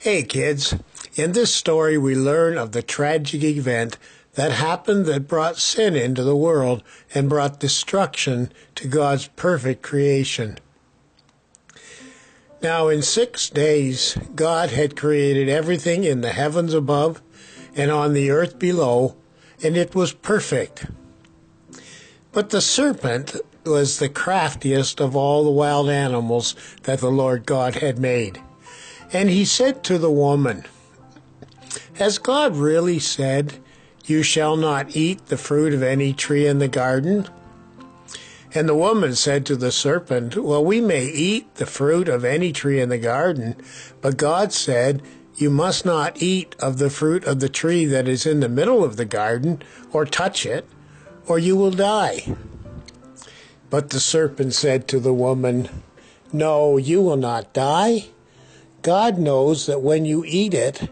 Hey kids, in this story we learn of the tragic event that happened that brought sin into the world and brought destruction to God's perfect creation. Now in 6 days God had created everything in the heavens above and on the earth below, and it was perfect. But the serpent was the craftiest of all the wild animals that the Lord God had made. And he said to the woman, "Has God really said, 'You shall not eat the fruit of any tree in the garden'?" And the woman said to the serpent, "Well, we may eat the fruit of any tree in the garden, but God said, 'You must not eat of the fruit of the tree that is in the middle of the garden, or touch it, or you will die.' But the serpent said to the woman, 'No, you will not die. God knows that when you eat it,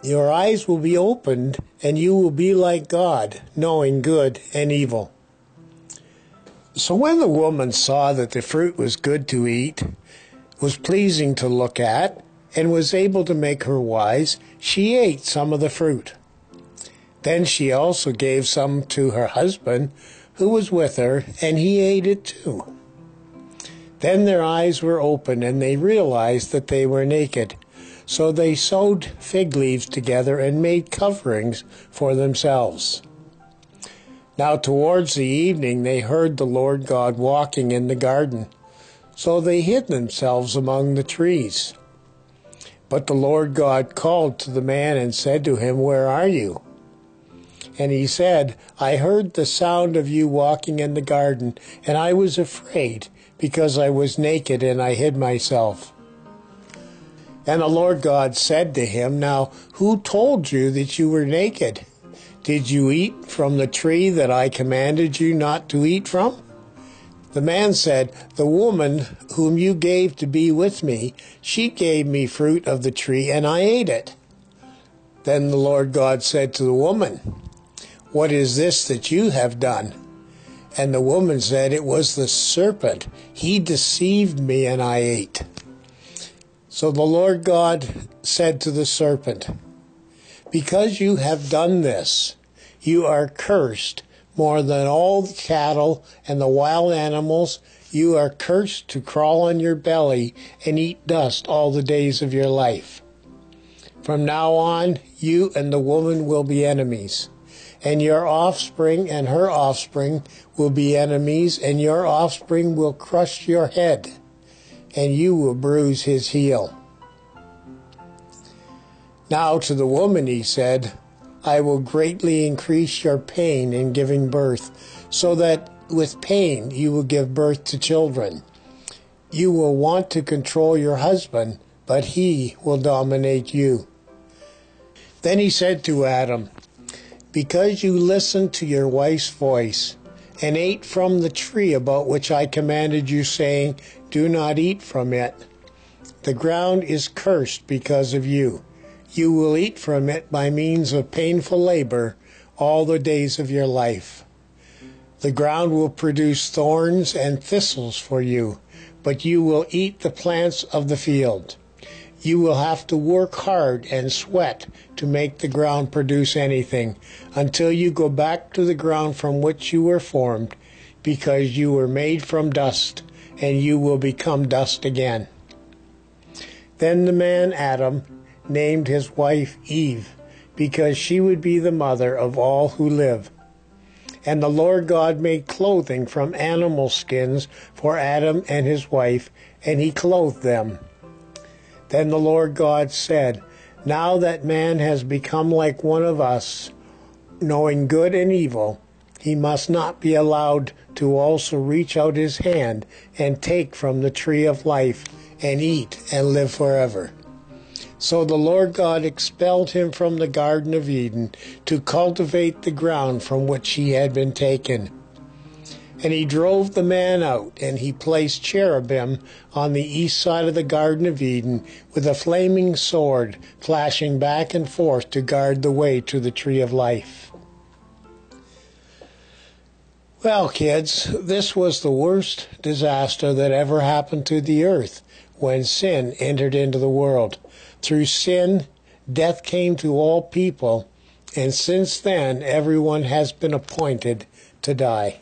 your eyes will be opened, and you will be like God, knowing good and evil.' So when the woman saw that the fruit was good to eat, was pleasing to look at, and was able to make her wise, she ate some of the fruit. Then she also gave some to her husband, who was with her, and he ate it too. Then their eyes were opened, and they realized that they were naked. So they sewed fig leaves together and made coverings for themselves. Now towards the evening they heard the Lord God walking in the garden. So they hid themselves among the trees. But the Lord God called to the man and said to him, "Where are you?" And he said, "I heard the sound of you walking in the garden, and I was afraid, because I was naked and I hid myself." And the Lord God said to him, "Now, who told you that you were naked? Did you eat from the tree that I commanded you not to eat from?" The man said, "The woman whom you gave to be with me, she gave me fruit of the tree, and I ate it." Then the Lord God said to the woman, "What is this that you have done?" And the woman said, "It was the serpent. He deceived me, and I ate." So the Lord God said to the serpent, "Because you have done this, you are cursed more than all the cattle and the wild animals. You are cursed to crawl on your belly and eat dust all the days of your life. From now on, you and the woman will be enemies, and your offspring and her offspring will be enemies, and your offspring will crush your head, and you will bruise his heel." Now to the woman he said, "I will greatly increase your pain in giving birth, so that with pain you will give birth to children. You will want to control your husband, but he will dominate you." Then he said to Adam, "Because you listened to your wife's voice, and ate from the tree about which I commanded you, saying, 'Do not eat from it,' the ground is cursed because of you. You will eat from it by means of painful labor all the days of your life. The ground will produce thorns and thistles for you, but you will eat the plants of the field. You will have to work hard and sweat to make the ground produce anything, until you go back to the ground from which you were formed, because you were made from dust, and you will become dust again." Then the man Adam named his wife Eve, because she would be the mother of all who live. And the Lord God made clothing from animal skins for Adam and his wife, and he clothed them. Then the Lord God said, "Now that man has become like one of us, knowing good and evil, he must not be allowed to also reach out his hand and take from the tree of life and eat and live forever." So the Lord God expelled him from the Garden of Eden to cultivate the ground from which he had been taken. And he drove the man out, and he placed cherubim on the east side of the Garden of Eden with a flaming sword flashing back and forth to guard the way to the tree of life. Well, kids, this was the worst disaster that ever happened to the earth when sin entered into the world. Through sin, death came to all people, and since then everyone has been appointed to die.